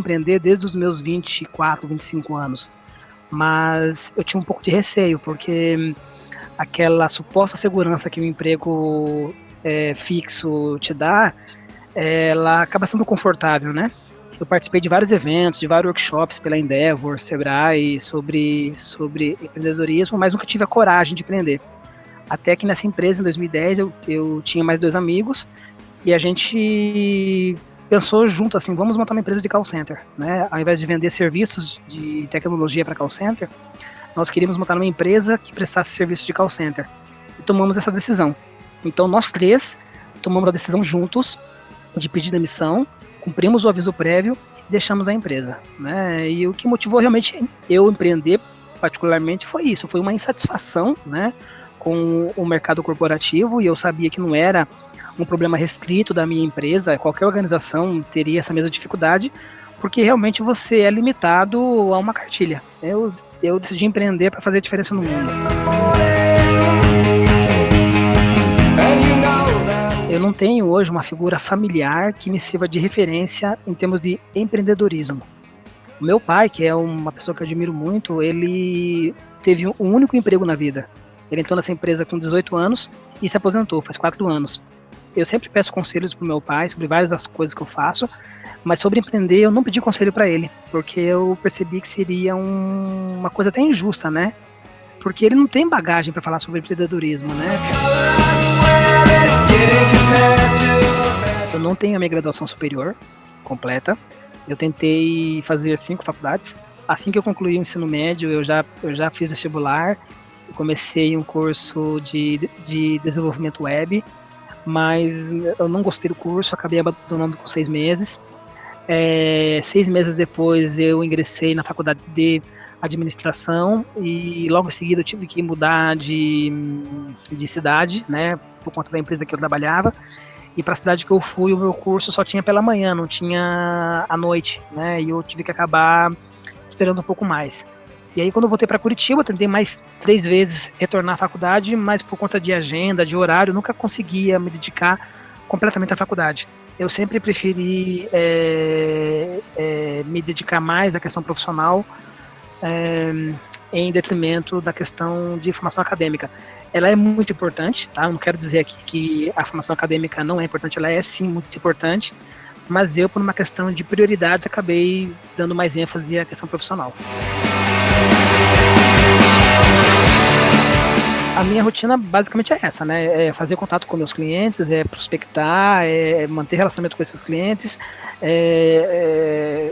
empreender desde os meus 24, 25 anos, mas eu tinha um pouco de receio, porque aquela suposta segurança que o emprego fixo te dá, ela acaba sendo confortável, né? Eu participei de vários eventos, de vários workshops pela Endeavor, Sebrae, sobre empreendedorismo, mas nunca tive a coragem de empreender. Até que nessa empresa, em 2010, eu tinha mais 2 amigos, e a gente pensou junto assim, vamos montar uma empresa de call center, né? Ao invés de vender serviços de tecnologia para call center, nós queríamos montar uma empresa que prestasse serviço de call center. E tomamos essa decisão. Então, nós 3 tomamos a decisão juntos de pedir demissão, cumprimos o aviso prévio e deixamos a empresa, né? E o que motivou realmente eu empreender, particularmente, foi isso. Foi uma insatisfação, né, com o mercado corporativo, e eu sabia que não era um problema restrito da minha empresa, qualquer organização teria essa mesma dificuldade, porque realmente você é limitado a uma cartilha. Eu decidi empreender para fazer diferença no mundo. Eu não tenho hoje uma figura familiar que me sirva de referência em termos de empreendedorismo. O meu pai, que é uma pessoa que eu admiro muito, ele teve um único emprego na vida. Ele entrou nessa empresa com 18 anos e se aposentou, faz 4 anos. Eu sempre peço conselhos para o meu pai sobre várias das coisas que eu faço, mas sobre empreender eu não pedi conselho para ele, porque eu percebi que seria uma coisa até injusta, né? Porque ele não tem bagagem para falar sobre empreendedorismo, né? Eu não tenho a minha graduação superior completa. Eu tentei fazer 5 faculdades. Assim que eu concluí o ensino médio, eu já fiz vestibular. Eu comecei um curso de desenvolvimento web, mas eu não gostei do curso, acabei abandonando com 6 meses. 6 meses depois eu ingressei na faculdade de administração e logo em seguida eu tive que mudar de cidade, né, por conta da empresa que eu trabalhava, e para a cidade que eu fui o meu curso só tinha pela manhã, não tinha à noite, né, e eu tive que acabar esperando um pouco mais. E aí quando eu voltei para Curitiba, eu tentei mais 3 vezes retornar à faculdade, mas por conta de agenda, de horário, eu nunca conseguia me dedicar completamente à faculdade. Eu sempre preferi me dedicar mais à questão profissional, em detrimento da questão de formação acadêmica. Ela é muito importante, tá? Eu não quero dizer aqui que a formação acadêmica não é importante, ela é sim muito importante, mas eu, por uma questão de prioridades, acabei dando mais ênfase à questão profissional. A minha rotina basicamente é essa, né? É fazer contato com meus clientes, é prospectar, é manter relacionamento com esses clientes.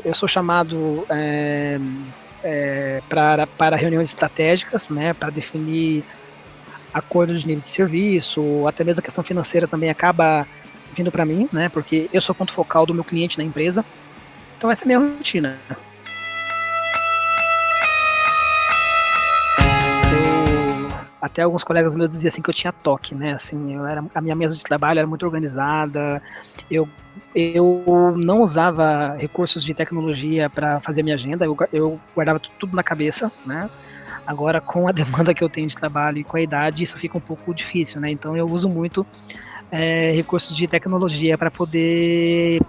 Eu sou chamado para reuniões estratégicas, né? Para definir acordos de nível de serviço, até mesmo a questão financeira também acaba vindo para mim, né? Porque eu sou o ponto focal do meu cliente na empresa. Então essa é a minha rotina. Até alguns colegas meus diziam assim que eu tinha toque, né? Assim, a minha mesa de trabalho era muito organizada. Eu não usava recursos de tecnologia para fazer minha agenda. Eu guardava tudo na cabeça, né? Agora, com a demanda que eu tenho de trabalho e com a idade, isso fica um pouco difícil, né? Então, eu uso muito recursos de tecnologia para poder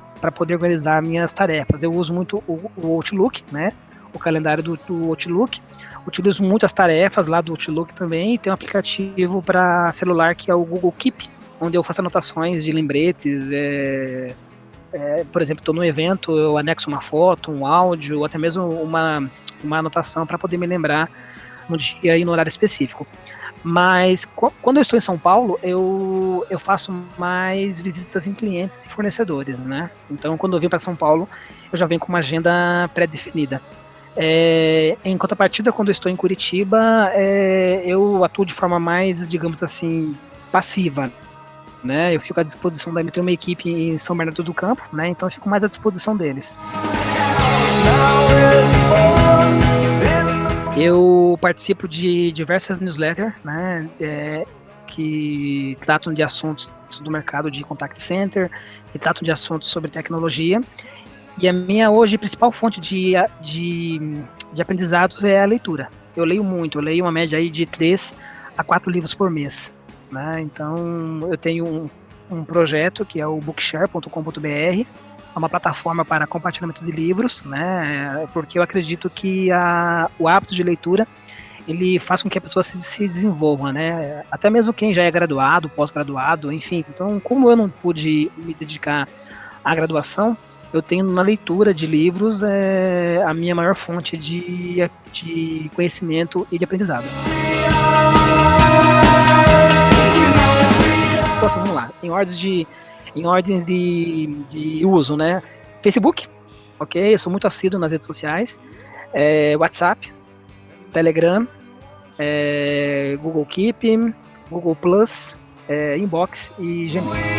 organizar minhas tarefas. Eu uso muito o Outlook, né? O calendário do Outlook. Utilizo muitas tarefas lá do Outlook também, e tem um aplicativo para celular que é o Google Keep, onde eu faço anotações de lembretes. Por exemplo, estou num evento, eu anexo uma foto, um áudio, ou até mesmo uma anotação para poder me lembrar no dia e no horário específico. Mas quando eu estou em São Paulo, eu faço mais visitas em clientes e fornecedores, né? Então, quando eu vim para São Paulo, eu já venho com uma agenda pré-definida. Em contrapartida, quando eu estou em Curitiba, eu atuo de forma mais, digamos assim, passiva, né? Eu fico à disposição eu tenho uma equipe em São Bernardo do Campo, né? Então eu fico mais à disposição deles. Eu participo de diversas newsletters, né? Que tratam de assuntos do mercado de contact center, que tratam de assuntos sobre tecnologia. E a minha hoje principal fonte de aprendizados é a leitura. Eu leio muito, eu leio uma média aí de 3 a 4 livros por mês, né? Então eu tenho um projeto que é o bookshare.com.br, uma plataforma para compartilhamento de livros, né? Porque eu acredito que o hábito de leitura ele faz com que a pessoa se desenvolva, né? Até mesmo quem já é graduado, pós-graduado, enfim. Então, como eu não pude me dedicar à graduação, eu tenho na leitura de livros a minha maior fonte de conhecimento e de aprendizado. Então, assim, vamos lá. Em ordens de uso, né? Facebook, ok? Eu sou muito assíduo nas redes sociais. WhatsApp, Telegram, Google Keep, Google Plus, Inbox e Gmail.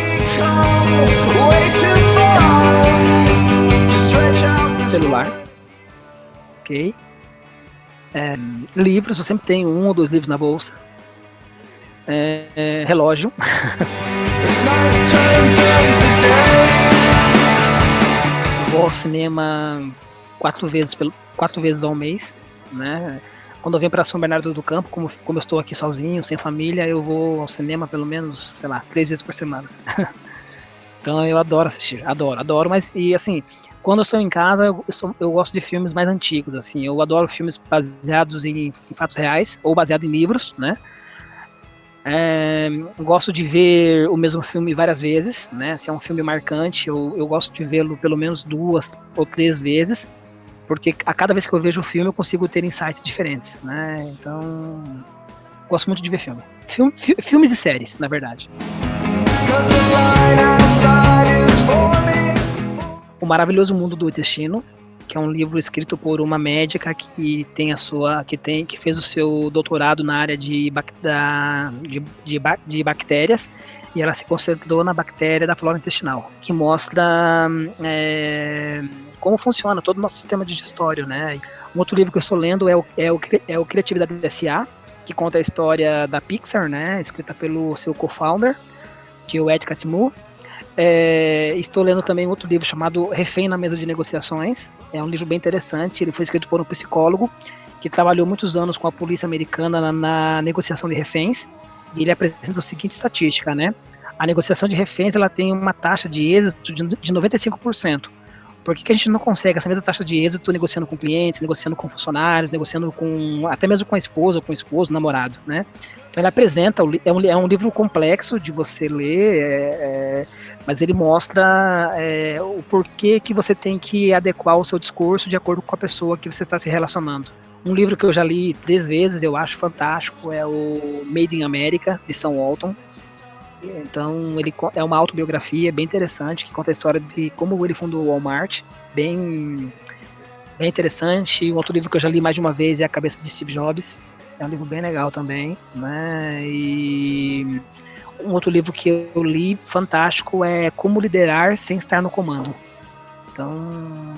Celular, ok? Livros, eu sempre tenho 1 ou 2 livros na bolsa. Relógio. Vou ao cinema 4 vezes ao mês, né? Quando eu venho para São Bernardo do Campo, como eu estou aqui sozinho, sem família, eu vou ao cinema pelo menos, 3 vezes por semana. Então eu adoro assistir, adoro, mas e assim, quando eu estou em casa, eu gosto de filmes mais antigos, assim, eu adoro filmes baseados em fatos reais, ou baseados em livros, né? Gosto de ver o mesmo filme várias vezes, né? Se é um filme marcante, eu gosto de vê-lo pelo menos 2 ou 3 vezes, porque a cada vez que eu vejo o filme eu consigo ter insights diferentes, né? Então, gosto muito de ver filmes e séries, na verdade. O Maravilhoso Mundo do Intestino, que é um livro escrito por uma médica que fez o seu doutorado na área de bactérias, e ela se concentrou na bactéria da flora intestinal, que mostra como funciona todo o nosso sistema digestório, né? Um outro livro que eu estou lendo é o Criatividade S.A., que conta a história da Pixar, né? Escrita pelo seu co-founder, que é o Ed Catmull. Estou lendo também outro livro chamado Refém na Mesa de Negociações. É um livro bem interessante. Ele foi escrito por um psicólogo que trabalhou muitos anos com a polícia americana na negociação de reféns. E ele apresenta a seguinte estatística, né? A negociação de reféns ela tem uma taxa de êxito de 95%. Por que a gente não consegue essa mesma taxa de êxito negociando com clientes, negociando com funcionários, negociando até mesmo com a esposa, com o esposo, namorado, né? Então ele apresenta, é um livro complexo de você ler, mas ele mostra o porquê que você tem que adequar o seu discurso de acordo com a pessoa que você está se relacionando. Um livro que eu já li 3 vezes, eu acho fantástico, é o Made in America, de Sam Walton. Então ele é uma autobiografia bem interessante, que conta a história de como ele fundou o Walmart, bem interessante. Um outro livro que eu já li mais de uma vez é A Cabeça de Steve Jobs, é um livro bem legal também, né? E um outro livro que eu li fantástico é Como Liderar Sem Estar no Comando. Então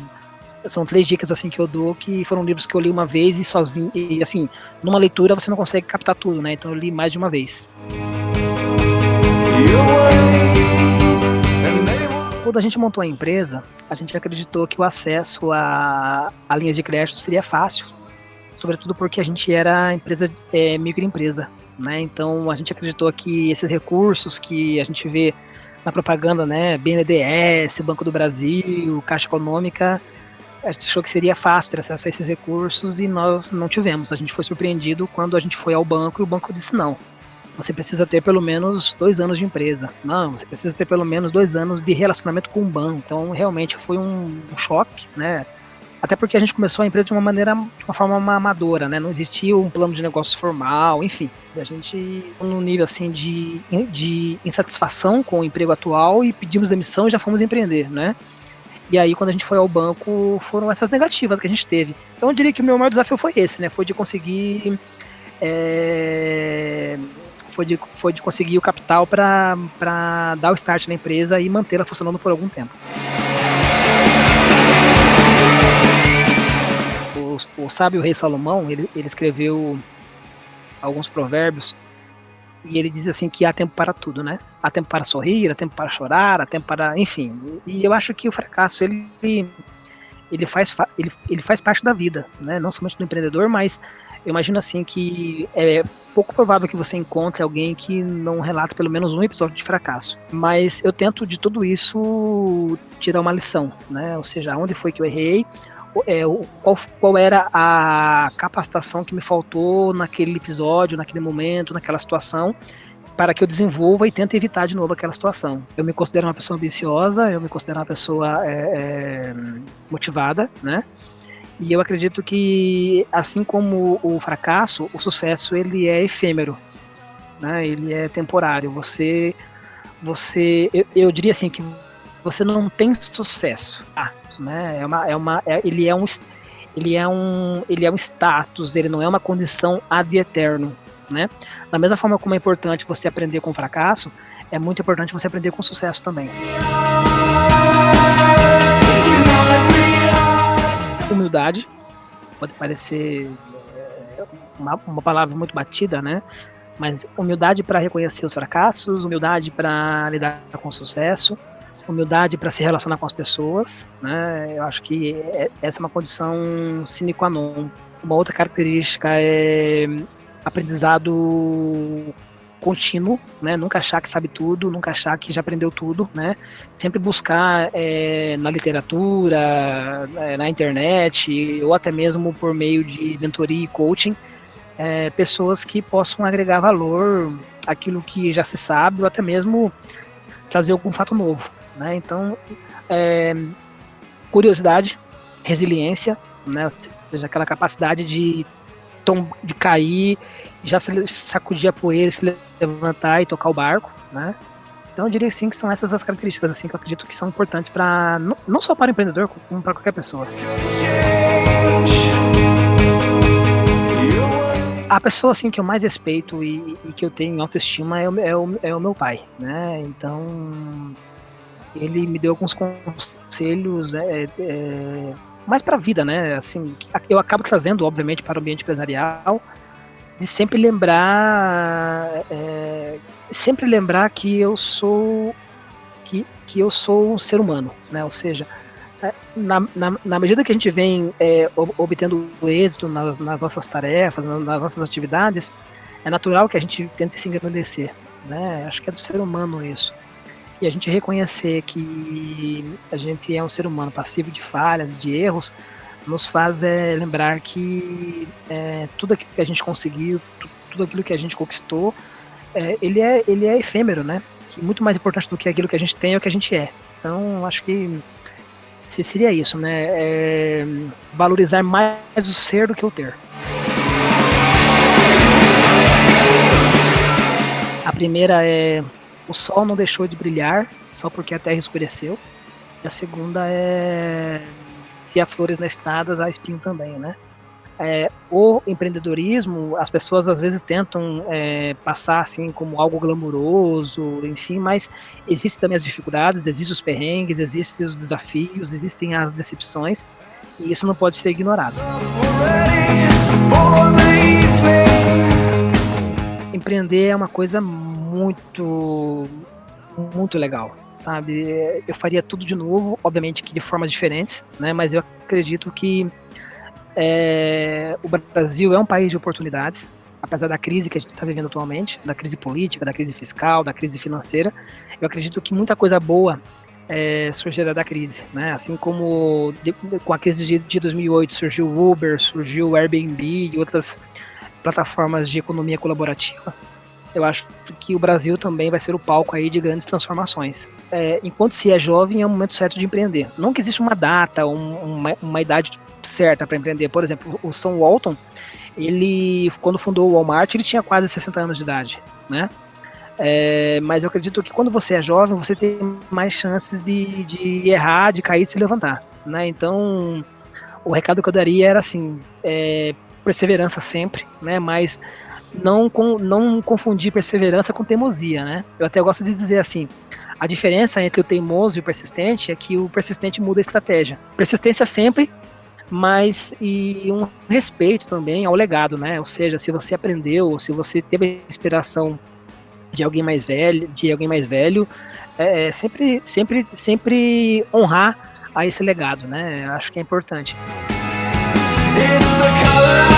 são 3 dicas assim que eu dou, que foram livros que eu li uma vez e sozinho, e assim, numa leitura você não consegue captar tudo, né? Então eu li mais de uma vez. Quando a gente montou a empresa, a gente acreditou que o acesso a linhas de crédito seria fácil, sobretudo porque a gente era microempresa, né? Então a gente acreditou que esses recursos que a gente vê na propaganda, né, BNDES, Banco do Brasil, Caixa Econômica, a gente achou que seria fácil ter acesso a esses recursos e nós não tivemos. A gente foi surpreendido quando a gente foi ao banco e o banco disse não. Você precisa ter pelo menos 2 anos de empresa. Não, você precisa ter pelo menos 2 anos de relacionamento com o banco. Então, realmente foi um choque, né? Até porque a gente começou a empresa de uma forma amadora, né? Não existia um plano de negócio formal, enfim. A gente, num nível assim de insatisfação com o emprego atual, e pedimos demissão e já fomos empreender, né? E aí, quando a gente foi ao banco, foram essas negativas que a gente teve. Então, eu diria que o meu maior desafio foi esse, né? Foi de conseguir foi de conseguir o capital para dar o start na empresa e mantê-la funcionando por algum tempo. O sábio rei Salomão, ele escreveu alguns provérbios e ele diz assim que há tempo para tudo, né? Há tempo para sorrir, há tempo para chorar, há tempo para... enfim. E eu acho que o fracasso, ele faz parte da vida, né? Não somente do empreendedor, mas Eu imagino assim que é pouco provável que você encontre alguém que não relata pelo menos um episódio de fracasso. Mas eu tento de tudo isso tirar uma lição, né? Ou seja, onde foi que eu errei, qual era a capacitação que me faltou naquele episódio, naquele momento, naquela situação, para que eu desenvolva e tente evitar de novo aquela situação. Eu me considero uma pessoa ambiciosa, eu me considero uma pessoa motivada, né? E eu acredito que, assim como o fracasso, o sucesso ele é efêmero, né? Ele é temporário. Eu diria assim que você não tem sucesso, né? Ele é um status, ele não é uma condição ad eterno, né? Da mesma forma como é importante você aprender com o fracasso, é muito importante você aprender com o sucesso também. Humildade pode parecer uma palavra muito batida, né? Mas humildade para reconhecer os fracassos, humildade para lidar com o sucesso, humildade para se relacionar com as pessoas, né? Eu acho que essa é uma condição sine qua non. Uma outra característica é aprendizado contínuo, né? Nunca achar que sabe tudo, nunca achar que já aprendeu tudo, né? Sempre buscar na literatura, na internet, ou até mesmo por meio de mentoria e coaching, pessoas que possam agregar valor àquilo que já se sabe, ou até mesmo trazer algum fato novo, né? Então, curiosidade, resiliência, né? Ou seja, aquela capacidade de cair, já sacudir a poeira, se levantar e tocar o barco, né? Então eu diria sim que são essas as características assim que eu acredito que são importantes para não só para o empreendedor, como para qualquer pessoa. A pessoa assim que eu mais respeito e que eu tenho em autoestima é o meu pai, né? Então ele me deu alguns conselhos mais para a vida, né? Assim, eu acabo trazendo, obviamente, para o ambiente empresarial, de sempre lembrar que eu sou eu sou um ser humano, né? Ou seja, na medida que a gente vem obtendo êxito nas nossas tarefas, nas nossas atividades, é natural que a gente tente se engrandecer, né? Acho que é do ser humano isso. E a gente reconhecer que a gente é um ser humano passivo de falhas, de erros, nos faz lembrar que tudo aquilo que a gente conseguiu, tudo aquilo que a gente conquistou, ele é efêmero, né? Que muito mais importante do que aquilo que a gente tem é o que a gente é. Então, acho que seria isso, né? Valorizar mais o ser do que o ter. A primeira é: o sol não deixou de brilhar só porque a terra escureceu. E a segunda é: se há flores na estrada, há espinho também, né? O empreendedorismo, as pessoas às vezes tentam passar assim como algo glamuroso, enfim, mas existem também as dificuldades, existem os perrengues, existem os desafios, existem as decepções, e isso não pode ser ignorado. Empreender é uma coisa muito, muito legal, sabe? Eu faria tudo de novo, obviamente que de formas diferentes, né? Mas eu acredito que o Brasil é um país de oportunidades, apesar da crise que a gente está vivendo atualmente, da crise política, da crise fiscal, da crise financeira. Eu acredito que muita coisa boa surgirá da crise, né? Assim como com a crise de 2008 surgiu o Uber, surgiu o Airbnb e outras plataformas de economia colaborativa. Eu acho que o Brasil também vai ser o palco aí de grandes transformações. Enquanto se é jovem, é o momento certo de empreender. Não que exista uma data, uma idade certa para empreender. Por exemplo, o Sam Walton, ele, quando fundou o Walmart, ele tinha quase 60 anos de idade, né? Mas eu acredito que quando você é jovem, você tem mais chances de errar, de cair e se levantar, né? Então, o recado que eu daria era assim, perseverança sempre, né? Mas não confundir perseverança com teimosia, né? Eu até gosto de dizer assim, a diferença entre o teimoso e o persistente é que o persistente muda a estratégia. Persistência sempre, mas e um respeito também ao legado, né? Ou seja, se você aprendeu, se você teve a inspiração de alguém mais velho, sempre honrar a esse legado, né? Acho que é importante. It's the color